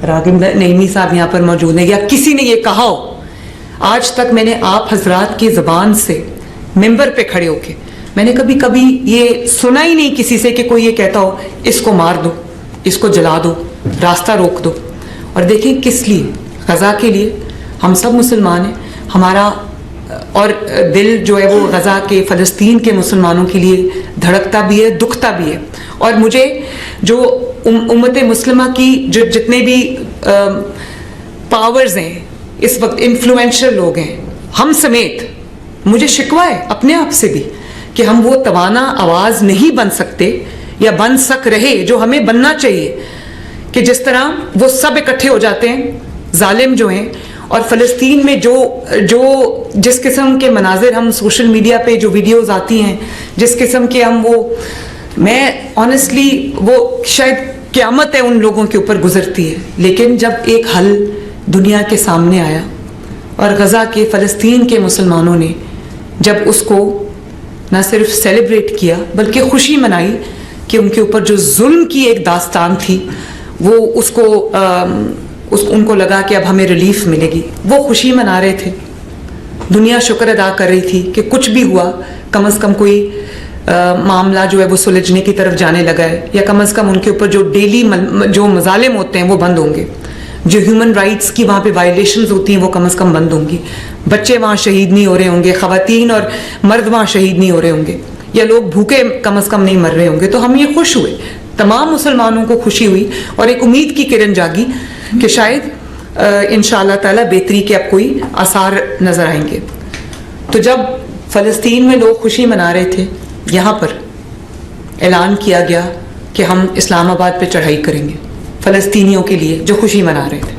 راغب نعیمی صاحب یہاں پر موجود ہیں یا کسی نے یہ کہا ہو, آج تک میں نے آپ حضرات کی زبان سے ممبر پہ کھڑے ہو کے میں نے کبھی یہ سنا ہی نہیں کسی سے کہ کوئی یہ کہتا ہو اس کو مار دو, اس کو جلا دو, راستہ روک دو. اور دیکھیں کس لیے, غزہ کے لیے. ہم سب مسلمان ہیں, ہمارا اور دل جو ہے وہ غزہ کے فلسطین کے مسلمانوں کے لیے دھڑکتا بھی ہے, دکھتا بھی ہے. اور مجھے جو امت مسلمہ کی جو جتنے بھی پاورز ہیں اس وقت, انفلوئنشل لوگ ہیں ہم سمیت, مجھے شکوہ ہے اپنے آپ سے بھی کہ ہم وہ توانا آواز نہیں بن سکتے یا بن سک رہے جو ہمیں بننا چاہیے, کہ جس طرح وہ سب اکٹھے ہو جاتے ہیں ظالم جو ہیں. اور فلسطین میں جو جس قسم کے مناظر ہم سوشل میڈیا پہ جو ویڈیوز آتی ہیں, جس قسم کے ہم وہ, میں آنیسٹلی وہ شاید قیامت ہے ان لوگوں کے اوپر گزرتی ہے. لیکن جب ایک حل دنیا کے سامنے آیا اور غزہ کے فلسطین کے مسلمانوں نے جب اس کو نہ صرف سیلیبریٹ کیا بلکہ خوشی منائی کہ ان کے اوپر جو ظلم کی ایک داستان تھی وہ ان کو لگا کہ اب ہمیں ریلیف ملے گی, وہ خوشی منا رہے تھے. دنیا شکر ادا کر رہی تھی کہ کچھ بھی ہوا, کم از کم کوئی معاملہ جو ہے وہ سلجھنے کی طرف جانے لگا ہے, یا کم از کم ان کے اوپر جو ڈیلی جو مظالم ہوتے ہیں وہ بند ہوں گے, جو ہیومن رائٹس کی وہاں پہ وائلیشنز ہوتی ہیں وہ کم از کم بند ہوں گی, بچے وہاں شہید نہیں ہو رہے ہوں گے, خواتین اور مرد وہاں شہید نہیں ہو رہے ہوں گے, یا لوگ بھوکے کم از کم نہیں مر رہے ہوں گے. تو ہم یہ خوش ہوئے, تمام مسلمانوں کو خوشی ہوئی اور ایک امید کی کرن جاگی کہ شاید انشاءاللہ تعالی بہتری کے اب کوئی آثار نظر آئیں گے. تو جب فلسطین میں لوگ خوشی منا رہے تھے, یہاں پر اعلان کیا گیا کہ ہم اسلام آباد پہ چڑھائی کریں گے فلسطینیوں کے لیے جو خوشی منا رہے تھے.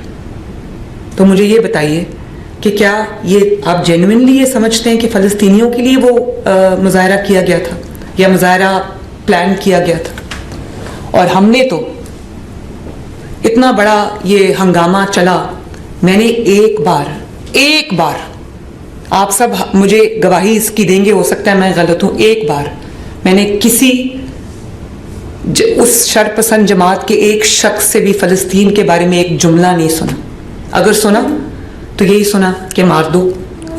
تو مجھے یہ بتائیے کہ کیا یہ آپ جینوئنلی یہ سمجھتے ہیں کہ فلسطینیوں کے لیے وہ مظاہرہ کیا گیا تھا یا مظاہرہ پلان کیا گیا تھا؟ اور ہم نے تو اتنا بڑا یہ ہنگامہ چلا, میں نے ایک بار آپ سب مجھے گواہی اس کی دیں گے, ہو سکتا ہے میں غلط ہوں, ایک بار میں نے کسی اس شرپسند جماعت کے ایک شخص سے بھی فلسطین کے بارے میں ایک جملہ نہیں سنا. اگر سنا تو یہی سنا کہ مار دو,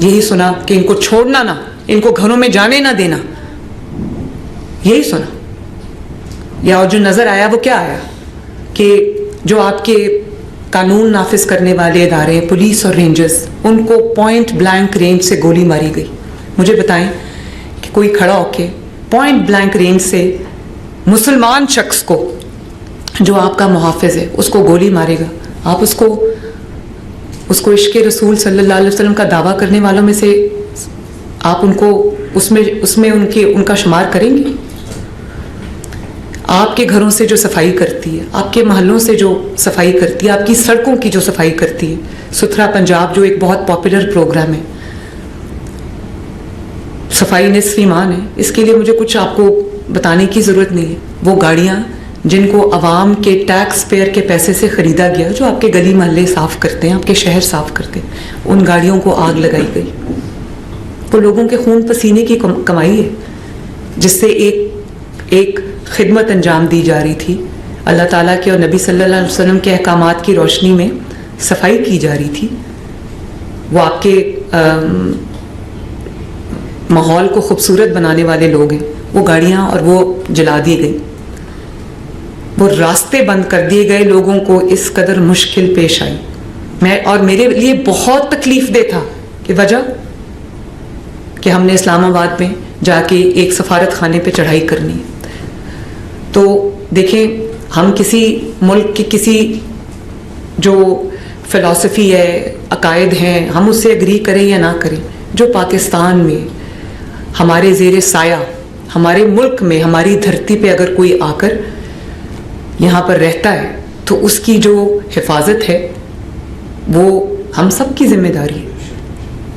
یہی سنا کہ ان کو چھوڑنا نہ, ان کو گھروں میں جانے نہ دینا, یہی سنا. یا جو نظر آیا وہ کیا آیا کہ جو آپ کے قانون نافذ کرنے والے ادارے ہیں, پولیس اور رینجرز, ان کو پوائنٹ بلینک رینج سے گولی ماری گئی. مجھے بتائیں کہ کوئی کھڑا ہو کے پوائنٹ بلینک رینج سے مسلمان شخص کو جو آپ کا محافظ ہے اس کو گولی مارے گا, آپ اس کو عشق رسول صلی اللہ علیہ وسلم کا دعویٰ کرنے والوں میں سے آپ ان کو اس میں ان کا شمار کریں گے؟ آپ کے گھروں سے جو صفائی کرتی ہے, آپ کے محلوں سے جو صفائی کرتی ہے, آپ کی سڑکوں کی جو صفائی کرتی ہے, ستھرا پنجاب جو ایک بہت پاپولر پروگرام ہے, صفائی نصف ایمان ہے, اس کے لیے مجھے کچھ آپ کو بتانے کی ضرورت نہیں ہے. وہ گاڑیاں جن کو عوام کے ٹیکس پیئر کے پیسے سے خریدا گیا, جو آپ کے گلی محلے صاف کرتے ہیں, آپ کے شہر صاف کرتے ہیں, ان گاڑیوں کو آگ لگائی گئی. وہ لوگوں کے خون پسینے کی کمائی ہے جس سے ایک خدمت انجام دی جا رہی تھی. اللہ تعالیٰ کے اور نبی صلی اللہ علیہ وسلم کے احکامات کی روشنی میں صفائی کی جا رہی تھی. وہ آپ کے ماحول کو خوبصورت بنانے والے لوگ ہیں, وہ گاڑیاں اور وہ جلا دی گئی, وہ راستے بند کر دیے گئے, لوگوں کو اس قدر مشکل پیش آئی. اور میرے لیے بہت تکلیف دہ تھا کہ وجہ کہ ہم نے اسلام آباد میں جا کے ایک سفارت خانے پہ چڑھائی کرنی ہے. تو دیکھیں, ہم کسی ملک کی کسی جو فلسفی ہے, عقائد ہیں, ہم اس سے اگری کریں یا نہ کریں, جو پاکستان میں ہمارے زیر سایہ, ہمارے ملک میں, ہماری دھرتی پہ اگر کوئی آ کر یہاں پر رہتا ہے تو اس کی جو حفاظت ہے وہ ہم سب کی ذمہ داری ہے.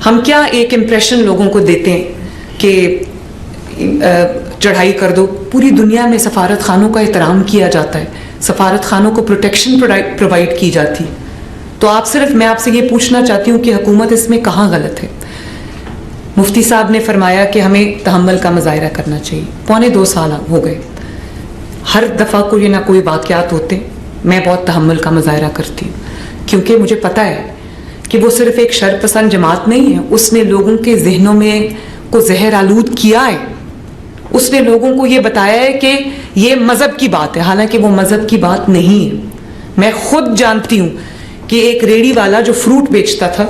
ہم کیا ایک امپریشن لوگوں کو دیتے ہیں کہ چڑھائی کر دو. پوری دنیا میں سفارت خانوں کا احترام کیا جاتا ہے, سفارت خانوں کو پروٹیکشن پرووائڈ کی جاتی. تو میں آپ سے یہ پوچھنا چاہتی ہوں کہ حکومت اس میں کہاں غلط ہے؟ مفتی صاحب نے فرمایا کہ ہمیں تحمل کا مظاہرہ کرنا چاہیے. 2.25 سال ہو گئے, ہر دفعہ کوئی نہ کوئی واقعات ہوتے, میں بہت تحمل کا مظاہرہ کرتی ہوں، کیونکہ مجھے پتہ ہے کہ وہ صرف ایک شر پسند جماعت نہیں ہے، اس نے لوگوں کے ذہنوں میں کو زہر آلود کیا ہے، اس نے لوگوں کو یہ بتایا ہے کہ یہ مذہب کی بات ہے، حالانکہ وہ مذہب کی بات نہیں ہے۔ میں خود جانتی ہوں کہ ایک ریڑھی والا جو فروٹ بیچتا تھا،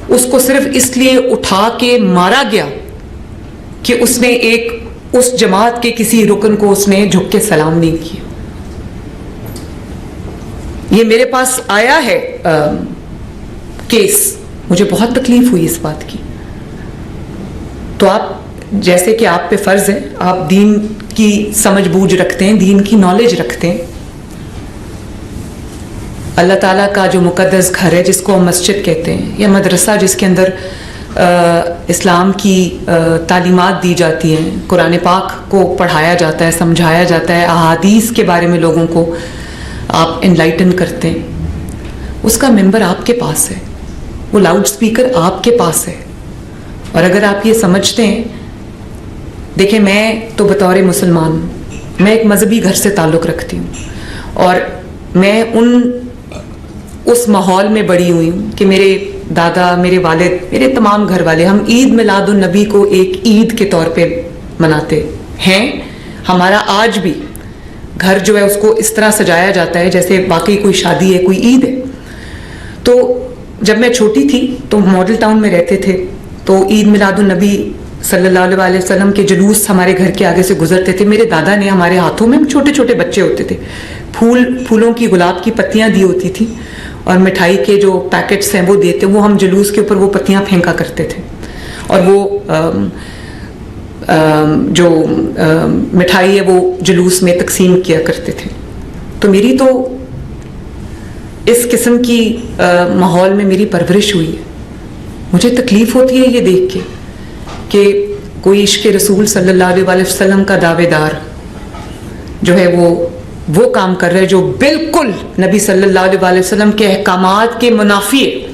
اس کو صرف اس لیے اٹھا کے مارا گیا کہ اس نے اس جماعت کے کسی رکن کو اس نے جھک کے سلام نہیں کیا۔ یہ میرے پاس آیا ہے کیس، مجھے بہت تکلیف ہوئی اس بات کی۔ تو آپ جیسے کہ آپ پہ فرض ہے، آپ دین کی سمجھ بوجھ رکھتے ہیں، دین کی نالج رکھتے ہیں، اللہ تعالیٰ کا جو مقدس گھر ہے جس کو ہم مسجد کہتے ہیں، یا مدرسہ جس کے اندر اسلام کی تعلیمات دی جاتی ہیں، قرآن پاک کو پڑھایا جاتا ہے، سمجھایا جاتا ہے، احادیث کے بارے میں لوگوں کو آپ انلائٹن کرتے ہیں، اس کا ممبر آپ کے پاس ہے، وہ لاؤڈ سپیکر آپ کے پاس ہے۔ اور اگر آپ یہ سمجھتے ہیں، دیکھیں میں تو بطور مسلمان ہوں، میں ایک مذہبی گھر سے تعلق رکھتی ہوں، اور میں اس ماحول میں بڑی ہوئی ہوں کہ میرے دادا، میرے والد، میرے تمام گھر والے، ہم عید میلاد النبی کو ایک عید کے طور پہ مناتے ہیں۔ ہمارا آج بھی گھر جو ہے اس کو اس طرح سجایا جاتا ہے جیسے واقعی کوئی شادی ہے، کوئی عید ہے۔ تو جب میں چھوٹی تھی تو ماڈل ٹاؤن میں رہتے تھے، تو عید میلاد النبی صلی اللہ علیہ وسلم کے جلوس ہمارے گھر کے آگے سے گزرتے تھے۔ میرے دادا نے ہمارے ہاتھوں میں، ہم چھوٹے چھوٹے بچے ہوتے تھے، پھولوں کی، گلاب کی پتیاں دی ہوتی تھی، اور مٹھائی کے جو پیکٹس ہیں وہ دیتے، وہ ہم جلوس کے اوپر وہ پتیاں پھینکا کرتے تھے، اور وہ جو مٹھائی ہے وہ جلوس میں تقسیم کیا کرتے تھے۔ تو میری تو اس قسم کی ماحول میں میری پرورش ہوئی ہے۔ مجھے تکلیف ہوتی ہے یہ دیکھ کے کہ کوئی عشق رسول صلی اللہ علیہ وسلم کا دعوے دار جو ہے وہ کام کر رہے جو بالکل نبی صلی اللہ علیہ وسلم کے احکامات کے منافی ہے۔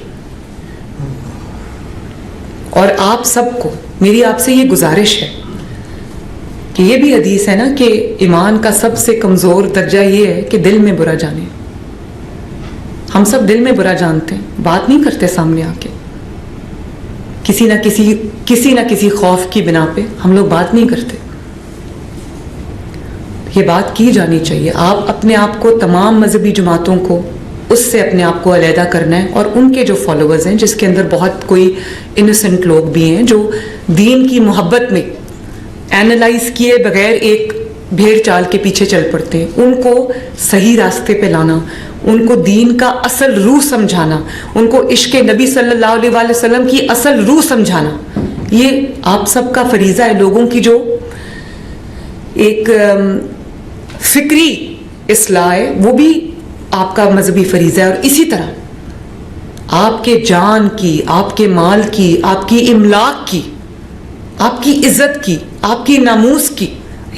اور آپ سب کو میری آپ سے یہ گزارش ہے کہ یہ بھی حدیث ہے نا کہ ایمان کا سب سے کمزور درجہ یہ ہے کہ دل میں برا جانے۔ ہم سب دل میں برا جانتے ہیں، بات نہیں کرتے سامنے آ کے، کسی نہ کسی خوف کی بنا پہ ہم لوگ بات نہیں کرتے۔ یہ بات کی جانی چاہیے۔ آپ اپنے آپ کو، تمام مذہبی جماعتوں کو اس سے اپنے آپ کو علیحدہ کرنا ہے، اور ان کے جو فالوورز ہیں جس کے اندر بہت کوئی انوسنٹ لوگ بھی ہیں جو دین کی محبت میں اینالائز کیے بغیر ایک بھیڑ چال کے پیچھے چل پڑتے ہیں، ان کو صحیح راستے پہ لانا، ان کو دین کا اصل روح سمجھانا، ان کو عشق نبی صلی اللہ علیہ وسلم کی اصل روح سمجھانا، یہ آپ سب کا فریضہ ہے۔ لوگوں کی جو ایک فکری اصلاح ہے وہ بھی آپ کا مذہبی فریضہ ہے، اور اسی طرح آپ کے جان کی، آپ کے مال کی، آپ کی املاک کی، آپ کی عزت کی، آپ کی ناموس کی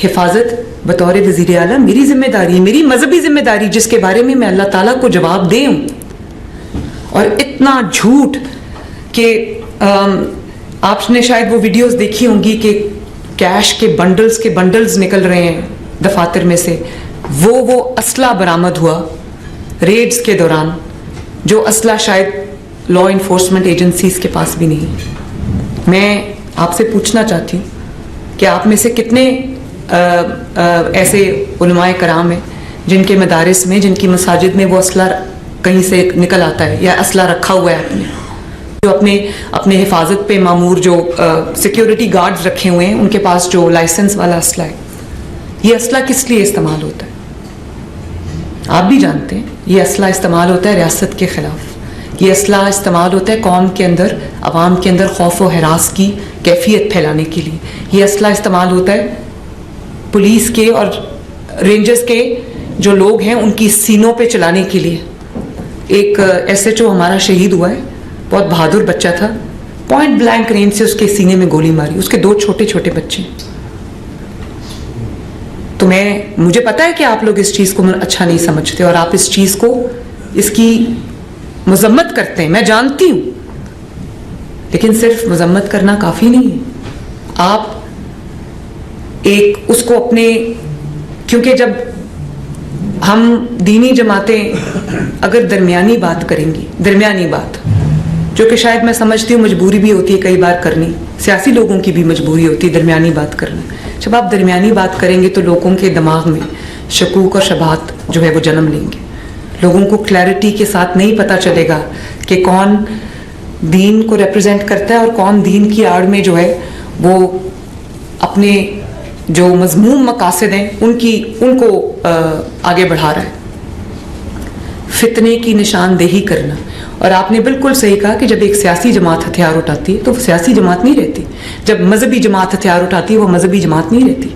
حفاظت بطور وزیر اعلیٰ میری ذمہ داری ہے، میری مذہبی ذمہ داری، جس کے بارے میں میں اللہ تعالیٰ کو جواب دے ہوں۔ اور اتنا جھوٹ کہ آپ نے شاید وہ ویڈیوز دیکھی ہوں گی کہ کیش کے بنڈلز نکل رہے ہیں دفاتر میں سے، وہ اسلحہ برآمد ہوا ریڈز کے دوران، جو اسلحہ شاید لا انفورسمنٹ ایجنسیز کے پاس بھی نہیں۔ میں آپ سے پوچھنا چاہتی ہوں کہ آپ میں سے کتنے ایسے علماء کرام ہیں جن کے مدارس میں، جن کی مساجد میں وہ اسلحہ کہیں سے نکل آتا ہے، یا اسلحہ رکھا ہوا ہے جو اپنے حفاظت پہ معمور جو سیکیورٹی گارڈز رکھے ہوئے ہیں ان کے پاس جو لائسنس والا اسلحہ ہے۔ یہ اسلحہ کس لیے استعمال ہوتا ہے؟ آپ بھی جانتے ہیں، یہ اسلحہ استعمال ہوتا ہے ریاست کے خلاف، یہ اسلحہ استعمال ہوتا ہے قوم کے اندر، عوام کے اندر خوف و ہراس کی کیفیت پھیلانے کے لیے، یہ اسلحہ استعمال ہوتا ہے پولیس کے اور رینجرز کے جو لوگ ہیں ان کی سینوں پہ چلانے کے لیے۔ ایک ایس ایچ او ہمارا شہید ہوا ہے، بہت بہادر بچہ تھا، پوائنٹ بلینک رینج سے اس کے سینے میں گولی ماری، اس کے 2 چھوٹے چھوٹے بچے۔ تو مجھے پتا ہے کہ آپ لوگ اس چیز کو اچھا نہیں سمجھتے، اور آپ اس چیز کو، اس کی مذمت کرتے ہیں، میں جانتی ہوں، لیکن صرف مذمت کرنا کافی نہیں ہے۔ آپ اس کو اپنے، کیونکہ جب ہم دینی جماعتیں اگر درمیانی بات کریں گی, درمیانی بات جو کہ شاید میں سمجھتی ہوں مجبوری بھی ہوتی ہے کئی بار کرنی, سیاسی لوگوں کی بھی مجبوری ہوتی ہے درمیانی بات کرنا. جب آپ درمیانی بات کریں گے تو لوگوں کے دماغ میں شکوک اور شبہات جو ہے وہ جنم لیں گے. لوگوں کو کلیئرٹی کے ساتھ نہیں پتہ چلے گا کہ کون دین کو ریپرزینٹ کرتا ہے اور کون دین کی آڑ میں جو ہے وہ اپنے جو مذموم مقاصد ہیں ان کو آگے بڑھا رہا ہے. فتنے کی نشاندہی کرنا. اور آپ نے بالکل صحیح کہا کہ جب ایک سیاسی جماعت ہتھیار اٹھاتی ہے تو وہ سیاسی جماعت نہیں رہتی. جب مذہبی جماعت ہتھیار اٹھاتی ہے وہ مذہبی جماعت نہیں رہتی,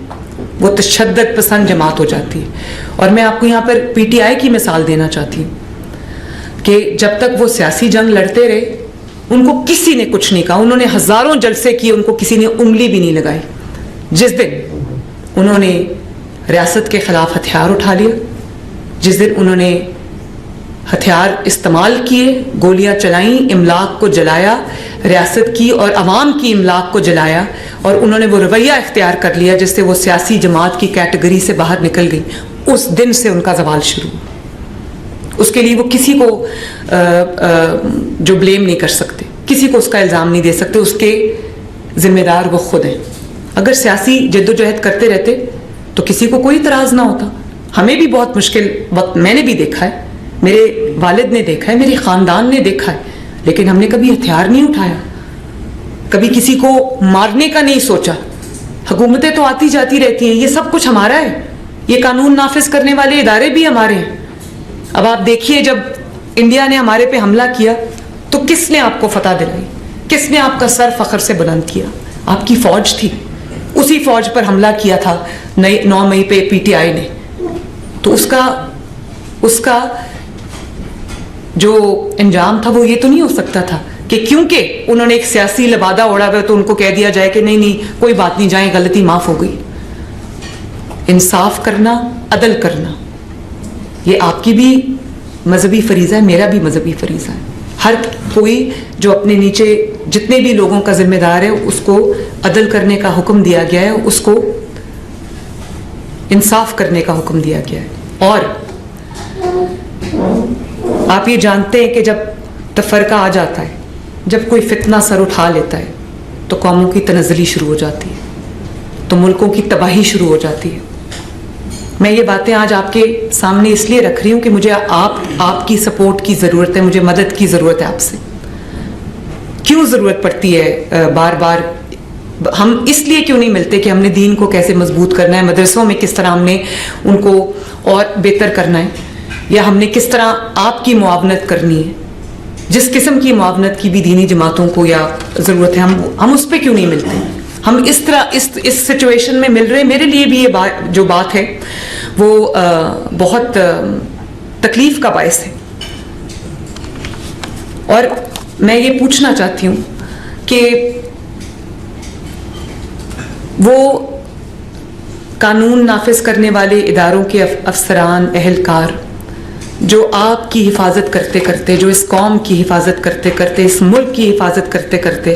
وہ تشدد پسند جماعت ہو جاتی ہے. اور میں آپ کو یہاں پر پی ٹی آئی کی مثال دینا چاہتی ہوں کہ جب تک وہ سیاسی جنگ لڑتے رہے ان کو کسی نے کچھ نہیں کہا. انہوں نے ہزاروں جلسے کیے, ان کو کسی نے انگلی بھی نہیں لگائی. جس دن انہوں نے ریاست کے خلاف ہتھیار اٹھا لیا, جس دن انہوں نے ہتھیار استعمال کیے, گولیاں چلائیں, املاک کو جلایا, ریاست کی اور عوام کی املاک کو جلایا, اور انہوں نے وہ رویہ اختیار کر لیا جس سے وہ سیاسی جماعت کی کیٹیگری سے باہر نکل گئی, اس دن سے ان کا زوال شروع. اس کے لیے وہ کسی کو جو بلیم نہیں کر سکتے, کسی کو اس کا الزام نہیں دے سکتے, اس کے ذمہ دار وہ خود ہیں. اگر سیاسی جد و جہد کرتے رہتے تو کسی کو کوئی اعتراض نہ ہوتا. ہمیں بھی بہت مشکل وقت میں نے بھی دیکھا ہے, میرے والد نے دیکھا ہے, میرے خاندان نے دیکھا ہے, لیکن ہم نے کبھی ہتھیار نہیں اٹھایا, کبھی کسی کو مارنے کا نہیں سوچا. حکومتیں تو آتی جاتی رہتی ہیں, یہ سب کچھ ہمارا ہے, یہ قانون نافذ کرنے والے ادارے بھی ہمارے ہیں. اب آپ دیکھیے جب انڈیا نے ہمارے پہ حملہ کیا تو کس نے آپ کو فتح دلائی, کس نے آپ کا سر فخر سے بلند کیا؟ آپ کی فوج تھی. اسی فوج پر حملہ کیا تھا 9 مئی پہ پی ٹی آئی نے. تو اس کا جو انجام تھا وہ یہ تو نہیں ہو سکتا تھا کہ کیونکہ انہوں نے ایک سیاسی لبادہ اوڑا ہوا تو ان کو کہہ دیا جائے کہ نہیں کوئی بات نہیں, جائیں, غلطی معاف ہو گئی. انصاف کرنا, عدل کرنا, یہ آپ کی بھی مذہبی فریضہ ہے, میرا بھی مذہبی فریضہ ہے. ہر کوئی جو اپنے نیچے جتنے بھی لوگوں کا ذمہ دار ہے اس کو عدل کرنے کا حکم دیا گیا ہے, اس کو انصاف کرنے کا حکم دیا گیا ہے. اور آپ یہ جانتے ہیں کہ جب تفرقہ آ جاتا ہے, جب کوئی فتنہ سر اٹھا لیتا ہے تو قوموں کی تنزلی شروع ہو جاتی ہے, تو ملکوں کی تباہی شروع ہو جاتی ہے. میں یہ باتیں آج آپ کے سامنے اس لیے رکھ رہی ہوں کہ مجھے آپ کی سپورٹ کی ضرورت ہے, مجھے مدد کی ضرورت ہے آپ سے. کیوں ضرورت پڑتی ہے بار بار؟ ہم اس لیے کیوں نہیں ملتے کہ ہم نے دین کو کیسے مضبوط کرنا ہے, مدرسوں میں کس طرح ہم نے ان کو اور بہتر کرنا ہے, یا ہم نے کس طرح آپ کی معاونت کرنی ہے. جس قسم کی معاونت کی بھی دینی جماعتوں کو یا ضرورت ہے, ہم اس پہ کیوں نہیں ملتے؟ ہم اس طرح اس سچویشن میں مل رہے ہیں. میرے لیے بھی یہ جو بات ہے وہ بہت تکلیف کا باعث ہے. اور میں یہ پوچھنا چاہتی ہوں کہ وہ قانون نافذ کرنے والے اداروں کے افسران, اہلکار جو آپ کی حفاظت کرتے کرتے, جو اس قوم کی حفاظت کرتے کرتے, اس ملک کی حفاظت کرتے کرتے,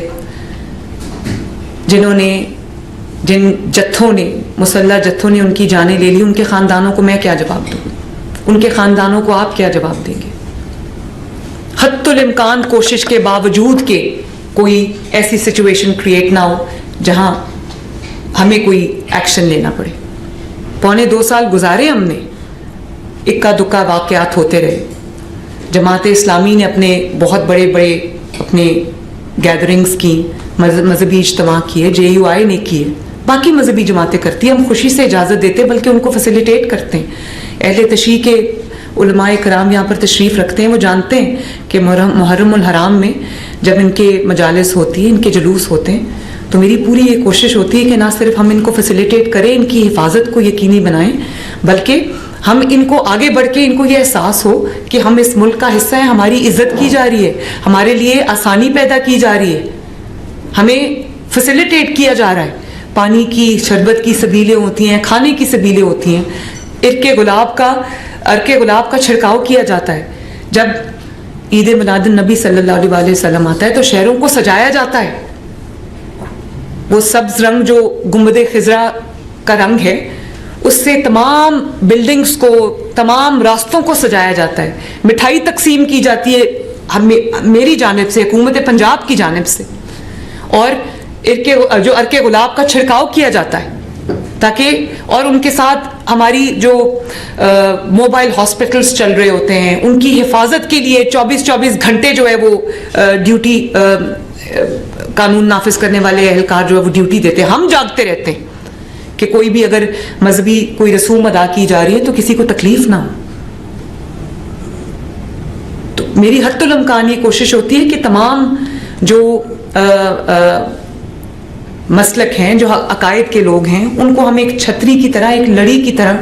جن جتھوں نے, مسلح جتھوں نے ان کی جانیں لے لی, ان کے خاندانوں کو میں کیا جواب دوں؟ ان کے خاندانوں کو آپ کیا جواب دیں گے؟ حتی الامکان کوشش کے باوجود کہ کوئی ایسی سچویشن کریٹ نہ ہو جہاں ہمیں کوئی ایکشن لینا پڑے. 2.25 سال گزارے ہم نے, اکا دکا واقعات ہوتے رہے. جماعت اسلامی نے اپنے بہت بڑے اپنے گیدرنگز کی, مذہبی اجتماع کیے, JUI نے کیے, باقی مذہبی جماعتیں کرتی ہیں. ہم خوشی سے اجازت دیتے ہیں, بلکہ ان کو فیسیلیٹیٹ کرتے ہیں. اہل تشیع کے علماء کرام یہاں پر تشریف رکھتے ہیں, وہ جانتے ہیں کہ محرم الحرام میں جب ان کے مجالس ہوتی ہیں, ان کے جلوس ہوتے ہیں, تو میری پوری یہ کوشش ہوتی ہے کہ نہ صرف ہم ان کو فیسیلیٹیٹ کریں, ان کی حفاظت کو یقینی بنائیں, بلکہ ہم ان کو آگے بڑھ کے ان کو یہ احساس ہو کہ ہم اس ملک کا حصہ ہیں, ہماری عزت کی جا رہی ہے, ہمارے لیے آسانی پیدا کی جا رہی ہے, ہمیں فیسیلیٹیٹ کیا جا رہا ہے. پانی کی, شربت کی سبیلیں ہوتی ہیں, کھانے کی سبیلیں ہوتی ہیں, عرق گلاب کا چھڑکاؤ کیا جاتا ہے. جب عید میلاد النبی صلی اللہ علیہ وسلم آتا ہے تو شہروں کو سجایا جاتا ہے. وہ سبز رنگ جو گنبد خضرا کا رنگ ہے, اس سے تمام بلڈنگز کو, تمام راستوں کو سجایا جاتا ہے, مٹھائی تقسیم کی جاتی ہے میری جانب سے, حکومت پنجاب کی جانب سے, اور جو عرق گلاب کا چھڑکاؤ کیا جاتا ہے تاکہ, اور ان کے ساتھ ہماری جو موبائل ہاسپٹلس چل رہے ہوتے ہیں ان کی حفاظت کے لیے 24 گھنٹے جو ہے وہ ڈیوٹی, قانون نافذ کرنے والے اہلکار جو ہے وہ ڈیوٹی دیتے ہیں. ہم جاگتے رہتے ہیں کہ کوئی بھی اگر مذہبی کوئی رسوم ادا کی جا رہی ہے تو کسی کو تکلیف نہ ہو. تو میری حد الامکان یہ کوشش ہوتی ہے کہ تمام جو مسلک ہیں, جو عقائد کے لوگ ہیں, ان کو ہم ایک چھتری کی طرح, ایک لڑی کی طرح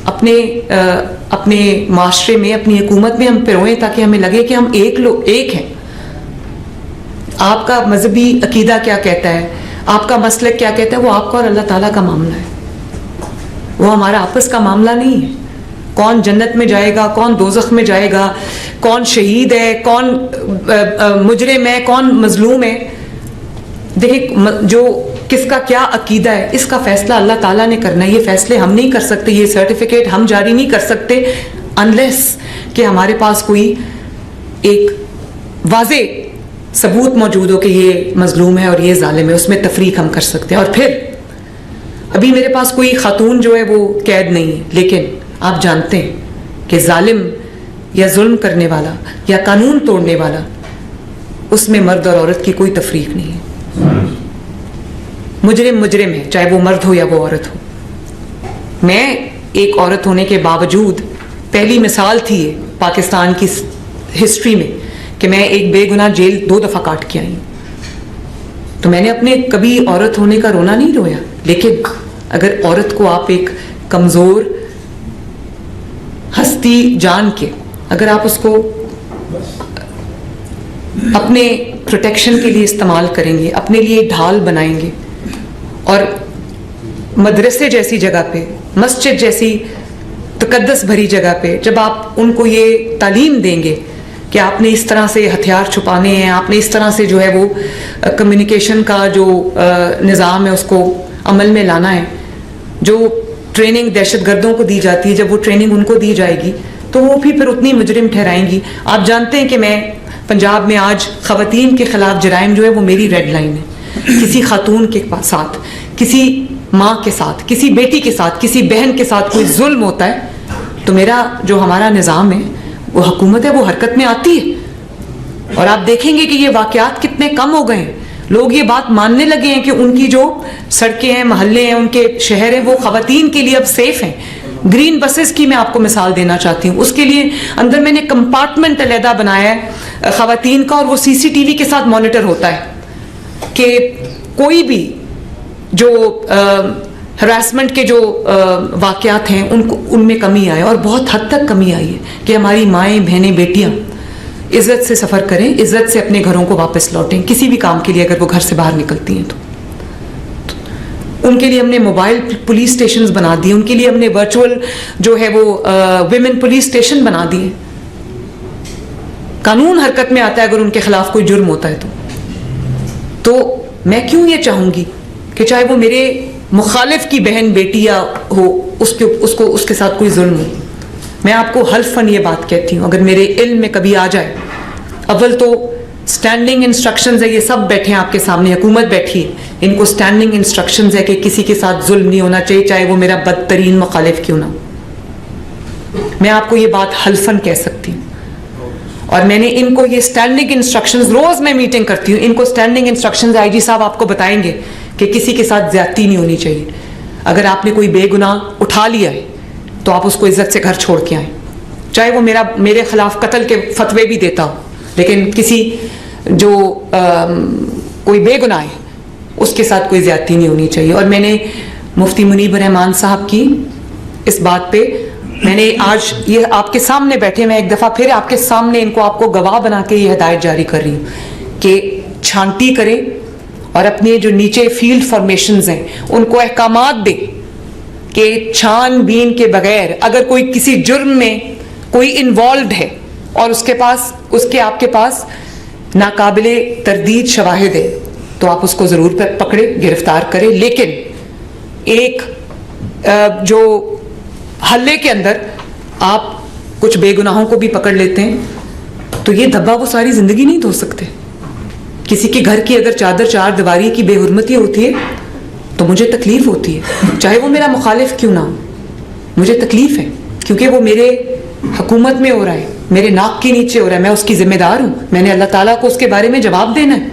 اپنے معاشرے میں, اپنی حکومت میں ہم پروئیں تاکہ ہمیں لگے کہ ہم ایک ہیں. آپ کا مذہبی عقیدہ کیا کہتا ہے, آپ کا مسلک کیا کہتا ہے, وہ آپ کا اور اللہ تعالیٰ کا معاملہ ہے, وہ ہمارا آپس کا معاملہ نہیں ہے. کون جنت میں جائے گا, کون دوزخ میں جائے گا, کون شہید ہے, کون مجرم ہے, کون مظلوم ہے, دیکھیں جو کس کا کیا عقیدہ ہے اس کا فیصلہ اللہ تعالیٰ نے کرنا ہے. یہ فیصلے ہم نہیں کر سکتے, یہ سرٹیفکیٹ ہم جاری نہیں کر سکتے انلیس کہ ہمارے پاس کوئی ایک واضح ثبوت موجود ہو کہ یہ مظلوم ہے اور یہ ظالم ہے. اس میں تفریق ہم کر سکتے ہیں. اور پھر ابھی میرے پاس کوئی خاتون جو ہے وہ قید نہیں ہے, لیکن آپ جانتے ہیں کہ ظالم یا ظلم کرنے والا یا قانون توڑنے والا, اس میں مرد اور عورت کی کوئی تفریق نہیں ہے. مجرم ہے, چاہے وہ مرد ہو یا وہ عورت ہو. میں ایک عورت ہونے کے باوجود پہلی مثال تھی پاکستان کی ہسٹری میں کہ میں ایک بے گناہ جیل 2 دفعہ کاٹ کے آئی. تو میں نے اپنے کبھی عورت ہونے کا رونا نہیں رویا, لیکن اگر عورت کو آپ ایک کمزور ہستی جان کے اگر آپ اس کو اپنے پروٹیکشن کے لیے استعمال کریں گے, اپنے لیے ڈھال بنائیں گے, اور مدرسے جیسی جگہ پہ, مسجد جیسی تقدس بھری جگہ پہ جب آپ ان کو یہ تعلیم دیں گے کہ آپ نے اس طرح سے ہتھیار چھپانے ہیں, آپ نے اس طرح سے جو ہے وہ کمیونیکیشن کا جو نظام ہے اس کو عمل میں لانا ہے, جو ٹریننگ دہشت گردوں کو دی جاتی ہے, جب وہ ٹریننگ ان کو دی جائے گی تو وہ بھی پھر اتنی مجرم ٹھہرائیں گی. آپ جانتے ہیں کہ میں پنجاب میں آج خواتین کے خلاف جرائم جو ہے وہ میری ریڈ لائن ہے. کسی خاتون کے ساتھ, کسی ماں کے ساتھ, کسی بیٹی کے ساتھ, کسی بہن کے ساتھ کوئی ظلم ہوتا ہے تو میرا جو ہمارا نظام ہے, وہ حکومت ہے, وہ حرکت میں آتی ہے. اور آپ دیکھیں گے کہ یہ واقعات کتنے کم ہو گئے ہیں. لوگ یہ بات ماننے لگے ہیں کہ ان کی جو سڑکیں ہیں, محلے ہیں, ان کے شہر ہیں, وہ خواتین کے لیے اب سیف ہیں. گرین بسز کی میں آپ کو مثال دینا چاہتی ہوں. اس کے لیے اندر میں نے کمپارٹمنٹ علیحدہ بنایا ہے خواتین کا, اور وہ CCTV کے ساتھ مانیٹر ہوتا ہے کہ کوئی بھی جو ہراسمنٹ کے جو واقعات ہیں ان میں کمی آئے, اور بہت حد تک کمی آئی ہے کہ ہماری مائیں, بہنیں, بیٹیاں عزت سے سفر کریں, عزت سے اپنے گھروں کو واپس لوٹیں کسی بھی کام کے لیے اگر وہ گھر سے باہر نکلتی ہیں. تو ان کے لیے ہم نے موبائل پولیس اسٹیشنز بنا دیے, ان کے لیے ہم نے ورچوئل جو ہے وہ ویمن پولیس اسٹیشن بنا دیے. قانون حرکت میں آتا ہے اگر ان کے خلاف کوئی جرم ہوتا ہے تو میں کیوں یہ چاہوں گی کہ چاہے وہ میرے مخالف کی بہن بیٹی یا ہو, اس کے ساتھ کوئی ظلم ہو. میں آپ کو حلفاً یہ بات کہتی ہوں, اگر میرے علم میں کبھی آ جائے, اول تو اسٹینڈنگ انسٹرکشنز ہے, یہ سب بیٹھے ہیں آپ کے سامنے, حکومت بیٹھی ہے, ان کو اسٹینڈنگ انسٹرکشنز ہے کہ کسی کے ساتھ ظلم نہیں ہونا چاہیے, چاہے وہ میرا بدترین مخالف کیوں نہ ہو. میں آپ کو یہ بات حلفاً کہہ سکتی ہوں. اور میں نے ان کو یہ اسٹینڈنگ انسٹرکشنز, روز میں میٹنگ کرتی ہوں, ان کو اسٹینڈنگ انسٹرکشنز IG صاحب آپ کو بتائیں گے کہ کسی کے ساتھ زیادتی نہیں ہونی چاہیے. اگر آپ نے کوئی بے گناہ اٹھا لیا ہے تو آپ اس کو عزت سے گھر چھوڑ کے آئیں, چاہے وہ میرے خلاف قتل کے فتوے بھی دیتا ہو, لیکن کسی جو کوئی بے گناہ ہے اس کے ساتھ کوئی زیادتی نہیں ہونی چاہیے. اور میں نے مفتی منیب الرحمان صاحب کی اس بات پہ, میں نے آج یہ آپ کے سامنے بیٹھے, میں ایک دفعہ پھر آپ کے سامنے ان کو آپ کو گواہ بنا کے یہ ہدایت جاری کر رہی ہوں کہ چھانٹی کریں اور اپنے جو نیچے فیلڈ فارمیشنز ہیں ان کو احکامات دیں کہ چھان بین کے بغیر اگر کوئی کسی جرم میں کوئی انوالوڈ ہے اور آپ کے پاس ناقابل تردید شواہد ہے تو آپ اس کو ضرور پکڑے, گرفتار کریں, لیکن ایک جو حلے کے اندر آپ کچھ بے گناہوں کو بھی پکڑ لیتے ہیں تو یہ دھبا وہ ساری زندگی نہیں دھو سکتے. کسی کے گھر کی اگر چادر چار دیواری کی بے حرمتی ہوتی ہے تو مجھے تکلیف ہوتی ہے, چاہے وہ میرا مخالف کیوں نہ ہو, مجھے تکلیف ہے کیونکہ وہ میرے حکومت میں ہو رہا ہے, میرے ناک کے نیچے ہو رہا ہے, میں اس کی ذمہ دار ہوں, میں نے اللہ تعالیٰ کو اس کے بارے میں جواب دینا ہے.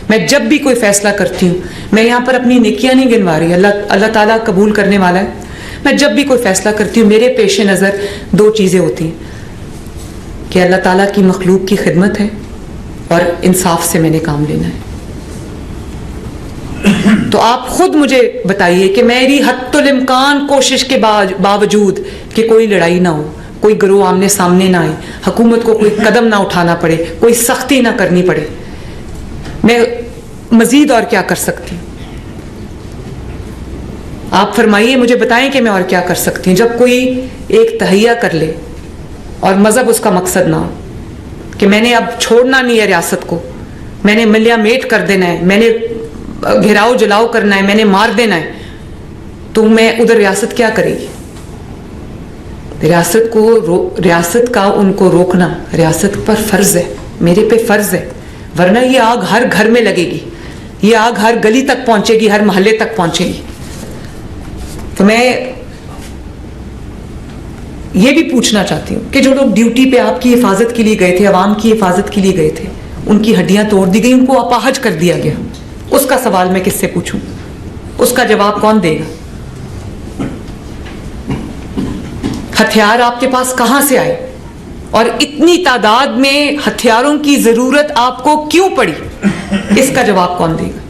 میں جب بھی کوئی فیصلہ کرتی ہوں, میں یہاں پر اپنی نیکیاں نہیں گنوا رہی, اللہ تعالیٰ قبول کرنے والا ہے. میں جب بھی کوئی فیصلہ کرتی ہوں میرے پیش نظر دو چیزیں ہوتی ہیں کہ اللہ تعالیٰ کی مخلوق کی خدمت ہے اور انصاف سے میں نے کام لینا ہے. تو آپ خود مجھے بتائیے کہ میری حد الامکان کوشش کے باوجود کہ کوئی لڑائی نہ ہو, کوئی گروہ آمنے سامنے نہ آئے, حکومت کو کوئی قدم نہ اٹھانا پڑے, کوئی سختی نہ کرنی پڑے, میں مزید اور کیا کر سکتی ہوں؟ آپ فرمائیے, مجھے بتائیں کہ میں اور کیا کر سکتی ہوں. جب کوئی ایک تہیہ کر لے اور مذہب اس کا مقصد نہ ہو کہ میں نے اب چھوڑنا نہیں ہے ریاست کو, میں نے ملیا میٹ کر دینا ہے, میں نے گھیراؤ جلاؤ کرنا ہے, میں نے مار دینا ہے, تو میں ادھر ریاست کیا کرے گی؟ ریاست کا ان کو روکنا ریاست پر فرض ہے, میرے پہ فرض ہے, ورنہ یہ آگ ہر گھر میں لگے گی, یہ آگ ہر گلی تک پہنچے گی, ہر محلے تک پہنچے گی. تو میں یہ بھی پوچھنا چاہتی ہوں کہ جو لوگ ڈیوٹی پہ آپ کی حفاظت کے لیے گئے تھے, عوام کی حفاظت کے لیے گئے تھے, ان کی ہڈیاں توڑ دی گئی, ان کو اپاہج کر دیا گیا, اس کا سوال میں کس سے پوچھوں؟ اس کا جواب کون دے گا؟ ہتھیار آپ کے پاس کہاں سے آئے اور اتنی تعداد میں ہتھیاروں کی ضرورت آپ کو کیوں پڑی؟ اس کا جواب کون دے گا؟